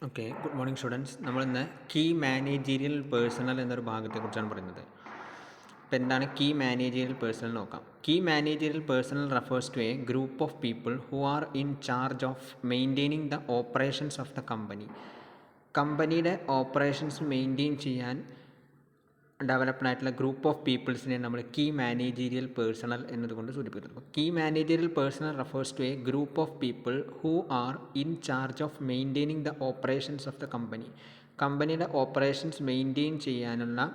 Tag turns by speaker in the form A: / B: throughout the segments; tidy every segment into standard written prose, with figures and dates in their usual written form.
A: Okay, good morning students. നമ്മളിന്ന് key managerial personnel എന്നൊരു ഭാഗത്തെക്കുറിച്ചാണ് പറയുന്നത്. അപ്പോൾ എന്താണ് കീ മാനേജീരിയൽ പേഴ്സണൽ നോക്കാം. Key managerial personnel refers to a group of people who are in charge of maintaining the operations of the company. കമ്പനിയുടെ operations maintain ചെയ്യാൻ developed ആയിട്ടുള്ള ഗ്രൂപ്പ് ഓഫ് പീപ്പിൾസിനെ നമ്മൾ കീ മാനേജീരിയൽ പേഴ്സണൽ എന്നതുകൊണ്ട് സൂചിപ്പിക്കുന്നു. Key managerial personnel refers to a group of people who are in charge of maintaining the operations of the company. കമ്പനിയുടെ operations maintain ചെയ്യാനുള്ള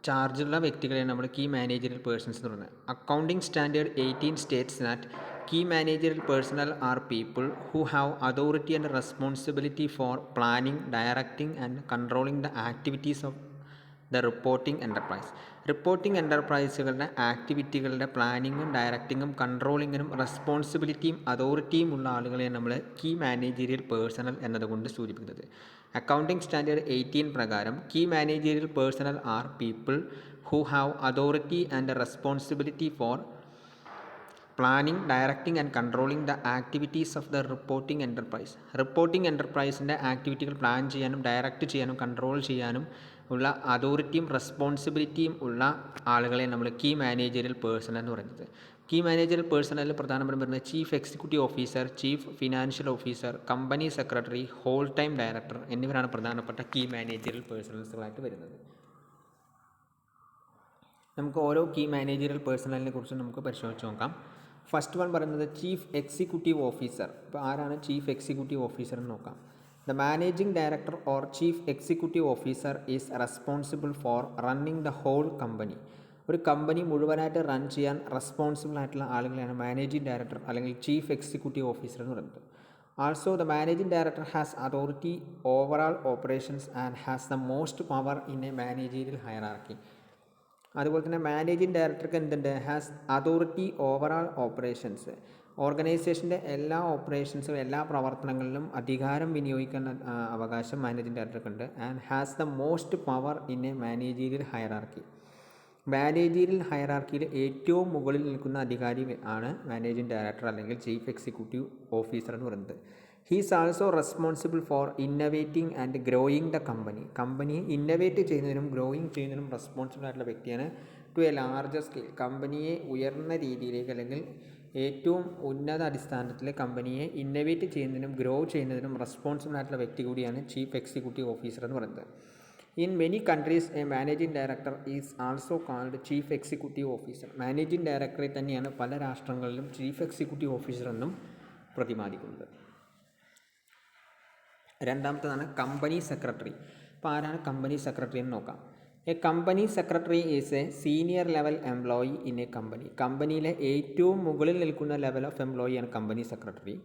A: ചാർജുള്ള വ്യക്തികളെ നമ്മൾ കീ മാനേജറിയൽ പേഴ്സൺസ് എന്ന് പറയുന്നത്. Accounting standard 18 states that key managerial personnel are people who have authority and responsibility for planning, directing and controlling the activities of the reporting enterprise. Reporting എൻ്റർപ്രൈസുകളുടെ ആക്ടിവിറ്റികളുടെ പ്ലാനിങ്ങും ഡയറക്റ്റിങ്ങും കൺട്രോളിങ്ങിനും റെസ്പോൺസിബിലിറ്റിയും അതോറിറ്റിയും ഉള്ള ആളുകളെ നമ്മൾ കീ മാനേജീരിയൽ പേഴ്സണൽ എന്നതുകൊണ്ട് സൂചിപ്പിക്കുന്നത്. അക്കൗണ്ടിംഗ് സ്റ്റാൻഡേർഡ് 18 പ്രകാരം key managerial personnel are people who have authority and responsibility for planning, directing and controlling the activities of the reporting enterprise. Reporting എൻ്റർപ്രൈസിൻ്റെ ആക്ടിവിറ്റികൾ പ്ലാൻ ചെയ്യാനും ഡയറക്റ്റ് ചെയ്യാനും കൺട്രോൾ ചെയ്യാനും ഉള്ള അതോറിറ്റിയും റെസ്പോൺസിബിലിറ്റിയും ഉള്ള ആളുകളെ നമ്മൾ കീ മാനേജറിയൽ പേഴ്സണൽ എന്ന് പറയുന്നത്. കീ മാനേജറിയൽ പേഴ്സണലിൽ പ്രധാനപ്പെട്ട വരുന്നത് chief executive officer, chief financial officer, company secretary, whole time director എന്നിവരാണ് പ്രധാനപ്പെട്ട കീ മാനേജറിയൽ പേഴ്സണൽസുകളായിട്ട് വരുന്നത്. നമുക്ക് ഓരോ കീ മാനേജറിയൽ പേഴ്സണലിനെ കുറിച്ച് നമുക്ക് പരിശോധിച്ച് നോക്കാം. ഫസ്റ്റ് വൺ പറയുന്നത് ചീഫ് എക്സിക്യൂട്ടീവ് ഓഫീസർ. ഇപ്പോൾ ആരാണ് ചീഫ് എക്സിക്യൂട്ടീവ് ഓഫീസർ എന്ന് നോക്കാം. The managing director or chief executive officer is responsible for running the whole company. ഒരു കമ്പനി മുഴുവനായിട്ട് റൺ ചെയ്യാൻ റെസ്പോൺസിബിൾ ആയിട്ടുള്ള ആളുകളെയാണ് മാനേജിംഗ് ഡയറക്ടർ അല്ലെങ്കിൽ ചീഫ് എക്സിക്യൂട്ടീവ് ഓഫീസർ എന്ന് പറയുന്നത്. Also the managing director has authority overall operations and has the most power in a managerial hierarchy. അതുപോലെ തന്നെ മാനേജിംഗ് ഡയറക്ടർക്ക് എന്തുണ്ട്? Has authority overall operations. ഓർഗനൈസേഷൻ്റെ എല്ലാ ഓപ്പറേഷൻസും എല്ലാ പ്രവർത്തനങ്ങളിലും അധികാരം വിനിയോഗിക്കുന്ന അവകാശം മാനേജിംഗ് ഡയറക്ടർക്കുണ്ട്. And has the most power in a managerial hierarchy. Managerial ഹയറാർക്കിയിൽ ഏറ്റവും മുകളിൽ നിൽക്കുന്ന അധികാരി ആണ് മാനേജിംഗ് ഡയറക്ടർ അല്ലെങ്കിൽ ചീഫ് എക്സിക്യൂട്ടീവ് ഓഫീസർ എന്ന് പറയുന്നത്. He is also responsible for innovating and growing the company. കമ്പനിയെ ഇന്നവേറ്റ് ചെയ്യുന്നതിനും ഗ്രോയിങ് ചെയ്യുന്നതിനും റെസ്പോൺസിബിൾ ആയിട്ടുള്ള വ്യക്തിയാണ്. ടു എ ലാർജർ സ്കെയിൽ, കമ്പനിയെ ഉയർന്ന രീതിയിലേക്ക് അല്ലെങ്കിൽ ഏറ്റവും ഉന്നത അടിസ്ഥാനത്തിൽ കമ്പനിയെ ഇന്നവേറ്റ് ചെയ്യുന്നതിനും ഗ്രോ ചെയ്യുന്നതിനും റെസ്പോൺസിബിൾ ആയിട്ടുള്ള വ്യക്തി കൂടിയാണ് ചീഫ് എക്സിക്യൂട്ടീവ് ഓഫീസർ എന്ന് പറയുന്നത്. In many countries a managing director is also called chief executive officer. Managing ഡയറക്ടറെ തന്നെയാണ് പല രാഷ്ട്രങ്ങളിലും ചീഫ് എക്സിക്യൂട്ടീവ് ഓഫീസർ എന്നും പ്രതിപാദിക്കുന്നത്. രണ്ടാമത്തേതാണ് കമ്പനി സെക്രട്ടറി. അപ്പോൾ ആരാണ് കമ്പനി സെക്രട്ടറി എന്ന് നോക്കാം. A company secretary is a senior level employee in a company. കമ്പനിയിലെ ഏറ്റവും മുകളിൽ നിൽക്കുന്ന ലെവൽ ഓഫ് എംപ്ലോയിയാണ് company secretary.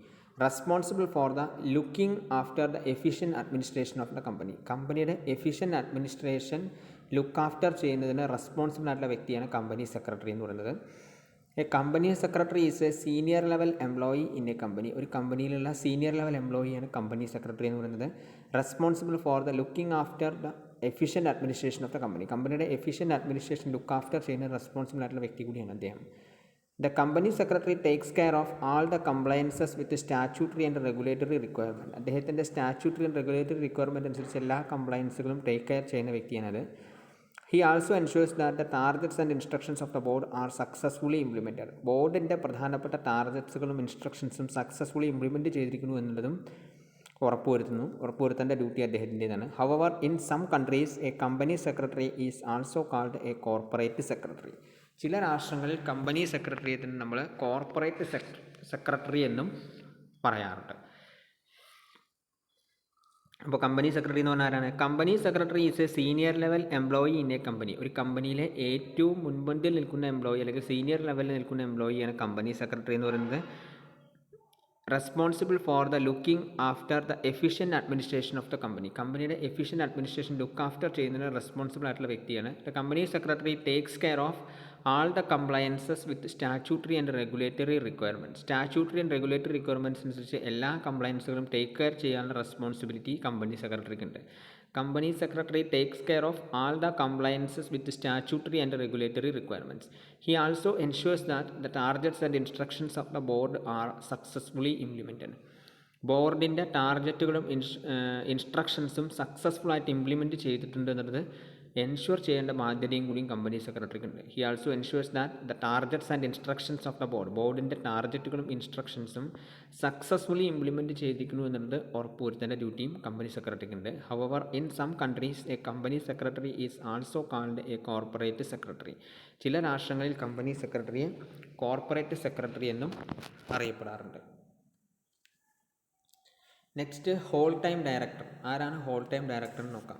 A: Responsible for the looking after the efficient administration of the company. കമ്പനിയുടെ എഫിഷ്യൻറ്റ് അഡ്മിനിസ്ട്രേഷൻ ലുക്ക് ആഫ്റ്റർ ചെയ്യുന്നതിന് responsible ആയിട്ടുള്ള വ്യക്തിയാണ് company secretary എന്ന് പറയുന്നത്. A company secretary is a senior level employee in a company. ഒരു കമ്പനിയിലുള്ള senior level എംപ്ലോയിയാണ് company secretary എന്ന് പറയുന്നത്. Responsible for the looking after the efficient administration of the company. കമ്പനിയുടെ efficient administration look after ചെയ്യുന്ന responsible ആയിട്ടുള്ള വ്യക്തി കൂടിയാണ് അദ്ദേഹം. The company secretary takes care of all the compliances with statutory and regulatory requirement. അദ്ദേഹത്തിൻ്റെ statutory and regulatory requirement അനുസരിച്ച് എല്ലാ കംപ്ലയൻസുകളും ടേക്ക് കെയർ ചെയ്യുന്ന വ്യക്തിയാണത്. He also ensures that the targets and instructions of the board are successfully implemented. ബോർഡിൻ്റെ പ്രധാനപ്പെട്ട ടാർഗറ്റ്സുകളും ഇൻസ്ട്രക്ഷൻസും successfully implement ചെയ്തിരിക്കുന്നു എന്നുള്ളതും ഉറപ്പുവരുത്തേണ്ട ഡ്യൂട്ടി അദ്ദേഹത്തിൻ്റെതാണ്. However in some countries a company secretary is also called a corporate secretary. ചില രാഷ്ട്രങ്ങളിൽ company സെക്രട്ടറിയത്തിന് നമ്മൾ corporate secretary എന്നും പറയാറുണ്ട്. അപ്പോൾ കമ്പനി സെക്രട്ടറി എന്ന് പറഞ്ഞാൽ ആരാണ്? Company secretary is a senior level employee in a company. ഒരു കമ്പനിയിലെ ഏറ്റവും മുൻപന്തിയിൽ നിൽക്കുന്ന എംപ്ലോയി അല്ലെങ്കിൽ സീനിയർ ലെവലിൽ നിൽക്കുന്ന എംപ്ലോയിയാണ് കമ്പനി സെക്രട്ടറി എന്ന് പറയുന്നത്. Responsible for the looking after the efficient administration of the company. കമ്പനിയുടെ എഫിഷ്യൻറ്റ് അഡ്മിനിസ്ട്രേഷൻ ലുക്ക് ആഫ്റ്റർ ചെയ്യുന്നതിന് റെസ്പോൺസിബിൾ ആയിട്ടുള്ള വ്യക്തിയാണ്. The company secretary takes care of all the compliances with statutory and regulatory requirement. Statutory and regulatory requirements അനുസരിച്ച് എല്ലാ കംപ്ലയൻസുകളും take care ചെയ്യാനുള്ള responsibility company സെക്രട്ടറിക്കുണ്ട്. Company secretary takes care of all the compliances with statutory and regulatory requirements. He also ensures that the targets and instructions of the board R successfully implemented. ബോർഡിൻ്റെ ടാർഗറ്റുകളും ഇൻസ്ട്രക്ഷൻസും successful ആയിട്ട് implement ചെയ്തിട്ടുണ്ട് എന്നുള്ളത് ensure ചെയ്യേണ്ട ബാധ്യതയും കൂടിയും company സെക്രട്ടറിക്ക് ഉണ്ട്. He also ensures that the targets and instructions of the ബോർഡിൻ്റെ ടാർഗറ്റുകളും ഇൻസ്ട്രക്ഷൻസും successfully implement ചെയ്തിരിക്കുന്നു എന്നുള്ളത് ഉറപ്പുവരുത്തേണ്ട ഡ്യൂട്ടിയും കമ്പനി സെക്രട്ടറിക്ക് ഉണ്ട്. However in some countries a company secretary is also called a corporate secretary. ചില രാഷ്ട്രങ്ങളിൽ കമ്പനി സെക്രട്ടറിയെ കോർപ്പറേറ്റ് സെക്രട്ടറി എന്നും അറിയപ്പെടാറുണ്ട്. Next whole time director. ആരാണ് ഹോൾ ടൈം ഡയറക്ടർ എന്ന് നോക്കാം.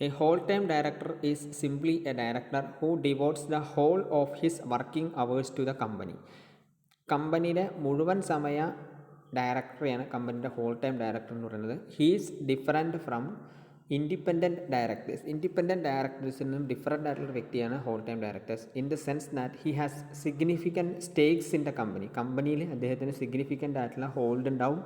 A: A whole-time director is simply a director who devotes the whole of his working hours to the company. കമ്പനിയുടെ മുഴുവൻ സമയ ഡയറക്ടറെയാണ് കമ്പനിയുടെ ഹോൾ ടൈം ഡയറക്ടർ എന്ന് പറയുന്നത്. He's different from independent directors. Independent ഡയറക്ടേഴ്സിൽ നിന്നും ഡിഫറൻ്റ് ആയിട്ടുള്ള വ്യക്തിയാണ് whole time directors in the sense that he has significant stakes in the company. കമ്പനിയിൽ അദ്ദേഹത്തിന് സിഗ്നിഫിക്കൻ്റ് ആയിട്ടുള്ള ഹോൾഡ് ഉണ്ടാവും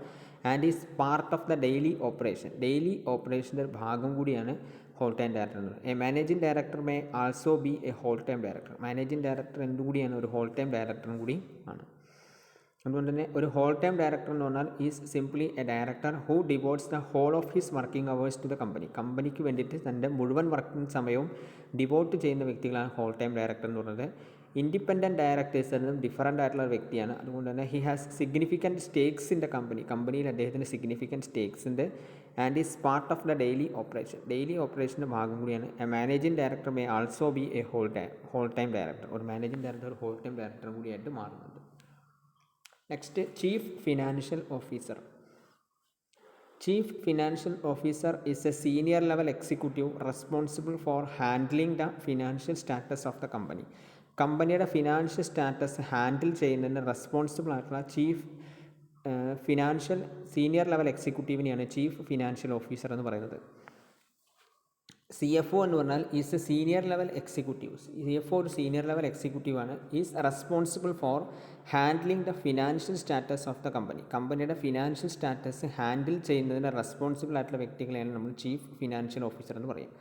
A: and is part of the daily operation. Daily ഓപ്പറേഷൻ്റെ ഒരു ഭാഗം കൂടിയാണ് ഹോൾ ടൈം ഡയറക്ടർ എന്നത്. A managing director may also be a whole time director. Managing director എന്തുകൂടിയാണ് ഒരു ഹോൾ ടൈം ഡയറക്ടറും കൂടി ആണ്. അതുകൊണ്ട് തന്നെ ഒരു ഹോൾ ടൈം ഡയറക്ടർ എന്ന് പറഞ്ഞാൽ is simply a director who devotes the whole of his working hours to the company. കമ്പനിക്ക് വേണ്ടിയിട്ട് തൻ്റെ മുഴുവൻ വർക്കിംഗ് സമയവും ഡിവോട്ട് ചെയ്യുന്ന വ്യക്തികളാണ് ഹോൾ ടൈം ഡയറക്ടർ എന്ന് പറയുന്നത്. ഇൻഡിപെൻഡൻറ്റ് ഡയറക്ടേഴ്സ് എന്നതും ഡിഫറൻ്റ് ആയിട്ടുള്ള വ്യക്തിയാണ്. അതുകൊണ്ട് തന്നെ he has significant stakes in the company. കമ്പനിയിൽ അദ്ദേഹത്തിന് സിഗ്നിഫിക്കൻറ്റ് സ്റ്റേക്സ് ഉണ്ട് and is part of the daily operation. Daily ഓപ്പറേഷൻ്റെ ഭാഗം കൂടിയാണ്. A managing director may also be a whole time director. ഒരു മാനേജിംഗ് ഡയറക്ടർ ഒരു ഹോൾ ടൈം ഡയറക്ടറും കൂടിയായിട്ട് മാറുന്നുണ്ട്. Next chief financial officer. Chief financial officer is a senior level executive responsible for handling the financial status of the company. കമ്പനിയുടെ financial status handle ചെയ്യുന്നതിന് responsible ആയിട്ടുള്ള chief financial senior level എക്സിക്യൂട്ടീവിനെയാണ് chief financial officer എന്ന് പറയുന്നത്. CFO എന്ന് പറഞ്ഞാൽ is a senior level executive. CFO ഒരു senior level എക്സിക്യൂട്ടീവാണ്. Is responsible for handling the financial status of the company. കമ്പനിയുടെ ഫിനാൻഷ്യൽ സ്റ്റാറ്റസ് ഹാൻഡിൽ ചെയ്യുന്നതിന് റെസ്പോൺസിബിൾ ആയിട്ടുള്ള വ്യക്തികളെയാണ് നമ്മൾ ചീഫ് ഫിനാൻഷ്യൽ ഓഫീസർ എന്ന് പറയും.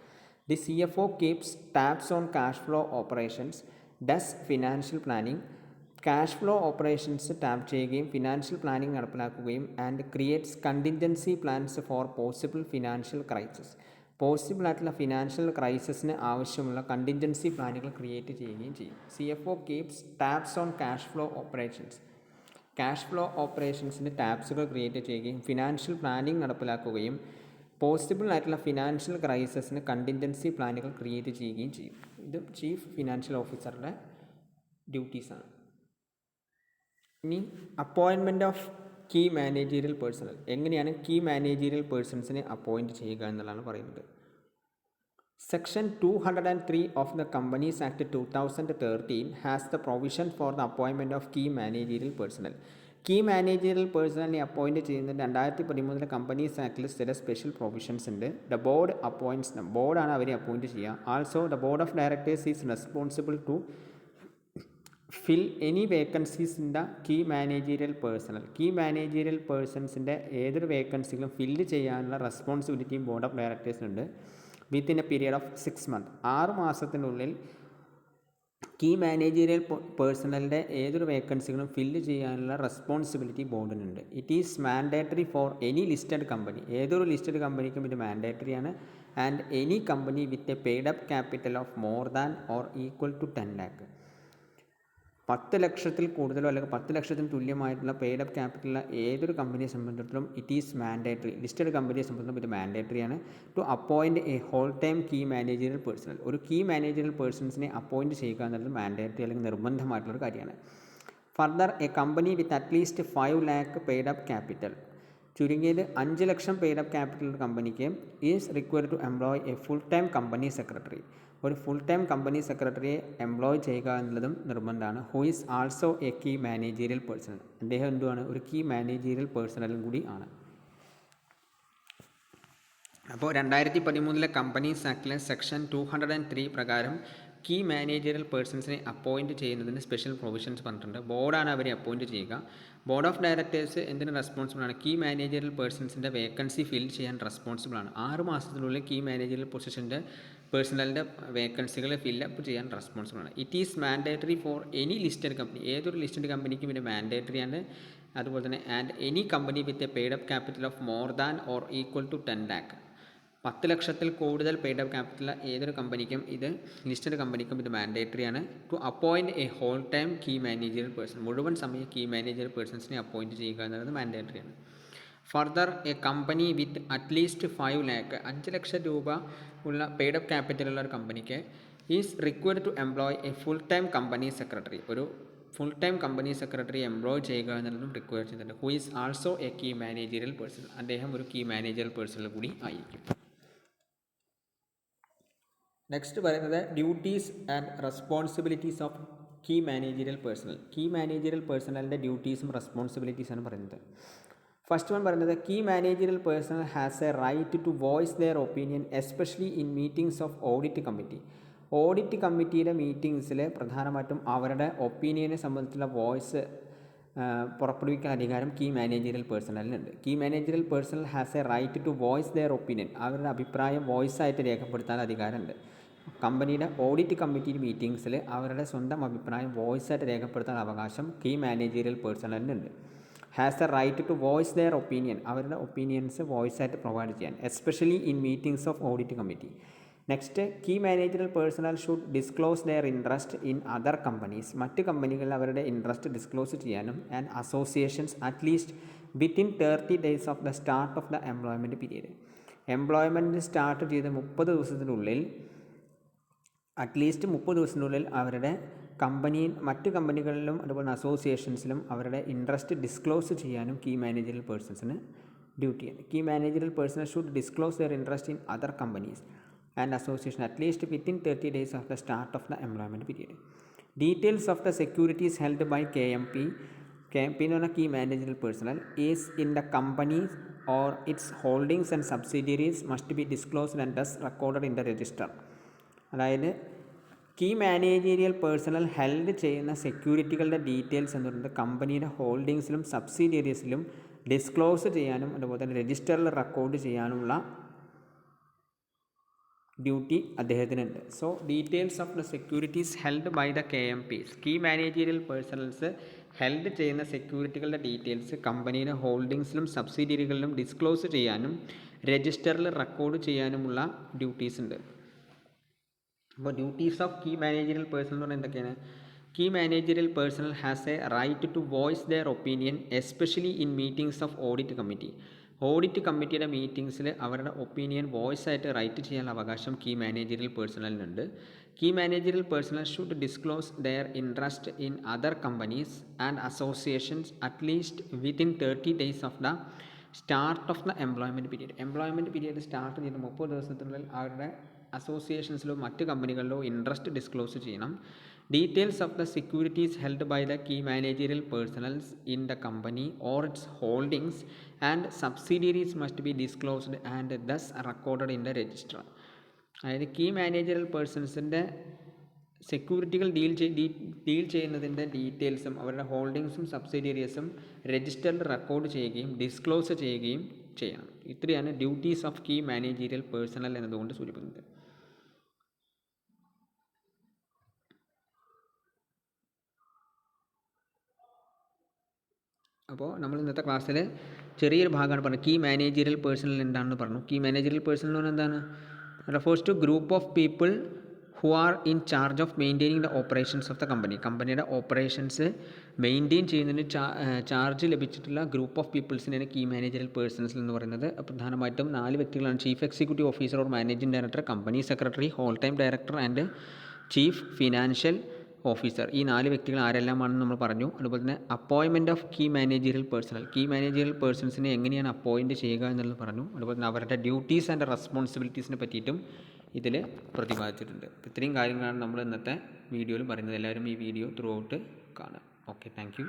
A: The CFO keeps tabs on cash flow operations, does financial planning. Cash flow operations tap ചെയ്യുകയും financial planning നടപ്പിലാക്കുകയും and creates contingency plans for possible financial crisis. Possible ആയിട്ടുള്ള financial ക്രൈസിസിന് ആവശ്യമുള്ള കണ്ടിൻജൻസി പ്ലാനുകൾ create ചെയ്യുകയും ചെയ്യും. CFO keeps tabs on cash flow operations. Cash flow ഓപ്പറേഷൻസിന് ടാബ്സുകൾ ക്രിയേറ്റ് ചെയ്യുകയും ഫിനാൻഷ്യൽ പ്ലാനിംഗ് നടപ്പിലാക്കുകയും പോസിബിൾ ആയിട്ടുള്ള ഫിനാൻഷ്യൽ ക്രൈസിസിന് കണ്ടിൻജൻസി പ്ലാനുകൾ ക്രിയേറ്റ് ചെയ്യുകയും ചെയ്യും. ഇത് ചീഫ് ഫിനാൻഷ്യൽ ഓഫീസറുടെ ഡ്യൂട്ടീസാണ്. ഇനി appointment of key managerial personnel. എങ്ങനെയാണ് കീ മാനേജീരിയൽ പേഴ്സൺസിനെ അപ്പോയിൻറ്റ് ചെയ്യുക എന്നുള്ളതാണ് പറയുന്നത്. Section 203 of the companies act 2013 has the provision for the appointment of key managerial personnel. Key managerial പേഴ്സണലിനെ അപ്പോയിൻറ്റ് ചെയ്യുന്നത് 2013 കമ്പനീസ് ആക്ടിൽ ചില സ്പെഷ്യൽ പ്രൊവിഷൻസ് ഉണ്ട്. The board appoints them. ബോർഡാണ് അവരെ അപ്പോയിൻറ്റ് ചെയ്യുക. Also the board of directors is responsible to fill any vacancies in the key managerial personnel. Key managerial പേഴ്സൺസിൻ്റെ ഏതൊരു വേക്കൻസികളും ഫില്ല് ചെയ്യാനുള്ള റെസ്പോൺസിബിലിറ്റിയും ബോർഡ് ഓഫ് ഡയറക്ടേഴ്സിനുണ്ട്. Within a period of 6 months. 6 മാസത്തിനുള്ളിൽ കീ മാനേജീരിയൽ പേഴ്സണലിൻ്റെ ഏതൊരു വേക്കൻസികളും ഫില്ല് ചെയ്യാനുള്ള റെസ്പോൺസിബിലിറ്റി ബോർഡിനുണ്ട്. It is mandatory for any listed company. ഏതൊരു ലിസ്റ്റഡ് കമ്പനിക്കും ഇത് മാൻഡേറ്ററിയാണ്. And any company with a paid up capital of more than or equal to 10 lakh. 10 ലക്ഷത്തിൽ കൂടുതലോ അല്ലെങ്കിൽ 10 ലക്ഷത്തിന് തുല്യമായിട്ടുള്ള പെയ്ഡ് അപ്പ് ക്യാപിറ്റലുള്ള ഏതൊരു കമ്പനിയെ സംബന്ധിച്ചിടത്തോളം ഇറ്റ് ഈസ് മാൻഡേറ്ററി. ലിസ്റ്റഡ് കമ്പനിയെ സംബന്ധിച്ചിടത്തോളം ഇത് മാൻഡേറ്ററിയാണ് to appoint a whole time key managerial personnel. ഒരു കീ മാനേജീരിയൽ പേഴ്സൺസിനെ അപ്പോയിൻറ്റ് ചെയ്യുക എന്നുള്ളത് മാൻഡേറ്ററി അല്ലെങ്കിൽ നിർബന്ധമായിട്ടുള്ളൊരു കാര്യമാണ്. Further a company with at least 5 lakh paid up capital. ചുരുങ്ങിയത് 5 ലക്ഷം പെയ്ഡ് അപ്പ് ക്യാപിറ്റൽ കമ്പനിക്ക് is required to employ a full time company secretary. ഒരു ഫുൾ ടൈം കമ്പനി സെക്രട്ടറിയെ എംപ്ലോയ് ചെയ്യുക എന്നുള്ളതും നിർബന്ധമാണ്. Who is also a key managerial personnel. അദ്ദേഹം എന്തുമാണ്? ഒരു കീ മാനേജീരിയൽ പേഴ്സണലും കൂടി ആണ്. അപ്പോൾ 2013 കമ്പനീസ് ആക്ടിലെ സെക്ഷൻ 203 പ്രകാരം കീ മാനേജറിയൽ പേഴ്സൺസിനെ അപ്പോയിൻറ്റ് ചെയ്യുന്നതിന് സ്പെഷ്യൽ പ്രൊവിഷൻസ് പറഞ്ഞിട്ടുണ്ട്. ബോർഡാണ് അവരെ അപ്പോയിൻറ്റ് ചെയ്യുക. ബോർഡ് ഓഫ് ഡയറക്ടേഴ്സ് എന്തിന് റെസ്പോൺസിബിളാണ്? കീ മാനേജറിയൽ പേഴ്സൺസിൻ്റെ വേക്കൻസി ഫിൽ ചെയ്യാൻ റെസ്പോൺസിബിളാണ്. 6 മാസത്തിനുള്ളിൽ കീ മാനേജറിയൽ പൊസിഷൻ്റെ പേഴ്സണലിൻ്റെ വേക്കൻസികൾ ഫില്ലപ്പ് ചെയ്യാൻ റെസ്പോൺസിബിൾ ആണ്. It is mandatory for any listed company, ഏതൊരു ലിസ്റ്റഡ് കമ്പനിക്കും ഇത് മാൻഡേറ്ററി ആണ്. അതുപോലെ തന്നെ and any company with a paid up capital of more than or equal to 10 lakh, 10 ലക്ഷത്തിൽ കൂടുതൽ പെയ്ഡ് അപ്പ് ക്യാപിറ്റൽ ഏതൊരു കമ്പനിക്കും, ഇത് ലിസ്റ്റഡ് കമ്പനിക്കും ഇത് മാൻഡേറ്ററി ആണ്. To appoint a whole time key manager person, മുഴുവൻ സമയ കീ മാനേജർ പേഴ്സൺസിനെ അപ്പോയിൻറ്റ് ചെയ്യുക എന്നുള്ളത് മാൻഡേറ്ററി ആണ്. Further a company with at least 5 lakh, 5 ലക്ഷം രൂപ ഉള്ള പെയ്ഡ് അപ്പ് ക്യാപിറ്റലുള്ള ഒരു കമ്പനിക്ക് is required to employ a full time company secretary, ഒരു full time company secretary employ ചെയ്യുക എന്നുള്ളതും റിക്വയർ ചെയ്തിട്ടുണ്ട്. Who is also a key managerial person, അദ്ദേഹം ഒരു കീ മാനേജറൽ പേഴ്സണിൽ കൂടി ആയിരിക്കും. നെക്സ്റ്റ് പറയുന്നത് duties and responsibilities of key managerial personnel. Key managerial പേഴ്സണലിൻ്റെ ഡ്യൂട്ടീസും റെസ്പോൺസിബിലിറ്റീസാണ് പറയുന്നത്. ഫസ്റ്റ് വൺ പറയുന്നത് key managerial personnel has a right to voice their opinion especially in meetings of audit committee. Audit കമ്മിറ്റിയുടെ മീറ്റിംഗ്സിൽ പ്രധാനമായിട്ടും അവരുടെ ഒപ്പീനിയനെ സംബന്ധിച്ചുള്ള വോയിസ് പുറപ്പെടുവിക്കാൻ അധികാരം കീ മാനേജറിയൽ പേഴ്സണലിനുണ്ട്. Key managerial personnel has a right to voice their opinion, അവരുടെ അഭിപ്രായം വോയിസായിട്ട് രേഖപ്പെടുത്താൻ അധികാരമുണ്ട്. കമ്പനിയുടെ ഓഡിറ്റ് കമ്മിറ്റി മീറ്റിംഗ്സിൽ അവരുടെ സ്വന്തം അഭിപ്രായം വോയിസായിട്ട് രേഖപ്പെടുത്താൻ അവകാശം കീ മാനേജറിയൽ പേഴ്സണലിനുണ്ട്. Has a right to voice their opinion, അവരുടെ ഒപ്പീനിയൻസ് വോയിസായിട്ട് പ്രൊവൈഡ് ചെയ്യാൻ, especially in meetings of audit committee. Next, key managerial personnel should disclose their interest in other companies, മറ്റ് കമ്പനികളിൽ അവരുടെ ഇൻട്രസ്റ്റ് ഡിസ്ക്ലോസ് ചെയ്യാനും and associations at least within 30 days of the start of the employment period. Employment start ചെയ്ത് 30 ദിവസത്തിനുള്ളിൽ, at least 30 ദിവസത്തിനുള്ളിൽ അവരുടെ മറ്റ് കമ്പനികളിലും അതുപോലെ അസോസിയേഷൻസിലും അവരുടെ ഇൻട്രസ്റ്റ് ഡിസ്ക്ലോസ് ചെയ്യാനും കീ മാനേജറൽ പേഴ്സൺസിന് ഡ്യൂട്ടിയാണ്. Key managerial person should disclose their interest in other companies and association at least within 30 days of the start of the employment period. Details of the securities held by KMP എന്ന് പറഞ്ഞാൽ key managerial personnel is in the company or its holdings and subsidiaries must be disclosed and thus recorded in the register. അതായത് key managerial personnel held ചെയ്യുന്ന സെക്യൂരിറ്റികളുടെ details എന്ന് പറയുന്നത് കമ്പനിയുടെ ഹോൾഡിങ്സിലും സബ്സിഡിയറീസിലും disclose ചെയ്യാനും അതുപോലെ തന്നെ രജിസ്റ്ററിൽ റെക്കോർഡ് ചെയ്യാനുള്ള ഡ്യൂട്ടി അദ്ദേഹത്തിനുണ്ട്. So details of the securities held by the KMPs, key managerial personnels held ചെയ്യുന്ന സെക്യൂരിറ്റികളുടെ ഡീറ്റെയിൽസ് കമ്പനിയുടെ ഹോൾഡിങ്സിലും സബ്സിഡിയറികളിലും ഡിസ്ക്ലോസ് ചെയ്യാനും രജിസ്റ്ററിൽ റെക്കോർഡ് ചെയ്യാനുമുള്ള ഡ്യൂട്ടീസ് ഉണ്ട്. അപ്പോൾ duties of key managerial person എന്ന് പറഞ്ഞാൽ എന്തൊക്കെയാണ്? Key managerial personnel has a right to voice their opinion especially in meetings of audit committee. Audit കമ്മിറ്റിയുടെ മീറ്റിംഗ്സിൽ അവരുടെ ഒപ്പീനിയൻ വോയിസ് ആയിട്ട് റൈറ്റ് ചെയ്യാനുള്ള അവകാശം കീ മാനേജറിയൽ പേഴ്സണലിനുണ്ട്. Key managerial personnel should disclose their interest in other companies and associations at least within 30 days of the start of the employment period. Employment period start ചെയ്ത് 30 ദിവസത്തിനുള്ളിൽ അവരുടെ അസോസിയേഷൻസിലോ മറ്റ് കമ്പനികളിലോ ഇൻട്രസ്റ്റ് ഡിസ്ക്ലോസ് ചെയ്യണം. Details of the securities held by the key managerial personnels in the company or its holdings and subsidiaries must be disclosed and thus recorded in the register. അതായത് key managerial പേഴ്സൺസിൻ്റെ സെക്യൂരിറ്റികൾ deal ചെയ്യുന്നതിൻ്റെ ഡീറ്റെയിൽസും അവരുടെ ഹോൾഡിങ്സും സബ്സിഡിയറീസും രജിസ്റ്ററിൽ record ചെയ്യുകയും disclose ചെയ്യുകയും ചെയ്യണം. ഇത്രയാണ് duties of key managerial personnel എന്നതുകൊണ്ട് സൂചിപ്പിക്കുന്നത്. അപ്പോൾ നമ്മൾ ഇന്നത്തെ ക്ലാസ്സിൽ ചെറിയൊരു ഭാഗമാണ് പറഞ്ഞത്. കീ മാനേജീരിയൽ പേഴ്സണൽ എന്താണെന്ന് പറഞ്ഞു. കീ മാനേജീരിയൽ പേഴ്സണൽ എന്ന് പറഞ്ഞാൽ എന്താണ്? Refers to group of people who are in charge of maintaining the operations of the company. കമ്പനിയുടെ ഓപ്പറേഷൻസ് മെയിൻറ്റെയിൻ ചെയ്യുന്നതിന് ചാർജ് ലഭിച്ചിട്ടുള്ള ഗ്രൂപ്പ് ഓഫ് പീപ്പിൾസിനാണ് കീ മാനേജറിയൽ പേഴ്സൺസ് എന്ന് പറയുന്നത്. പ്രധാനമായിട്ടും 4 വ്യക്തികളാണ്: chief executive officer or managing director, company secretary, whole time director and chief financial officer. ഈ 4 വ്യക്തികൾ ആരെല്ലാമാണെന്ന് നമ്മൾ പറഞ്ഞു. അതുപോലെ തന്നെ appointment of key managerial personnel, key managerial പേഴ്സൺസിനെ എങ്ങനെയാണ് അപ്പോയിൻറ്റ് ചെയ്യുക എന്നുള്ളത് പറഞ്ഞു. അതുപോലെ തന്നെ അവരുടെ ഡ്യൂട്ടീസ് ആൻഡ് റെസ്പോൺസിബിലിറ്റീസിനെ പറ്റിയിട്ടും ഇതിൽ പ്രതിപാദിച്ചിട്ടുണ്ട്. ഇത്രയും കാര്യങ്ങളാണ് നമ്മൾ ഇന്നത്തെ വീഡിയോയിൽ പറയുന്നത്. എല്ലാവരും ഈ വീഡിയോ ത്രൂ ഔട്ട് കാണുക. Okay, thank you.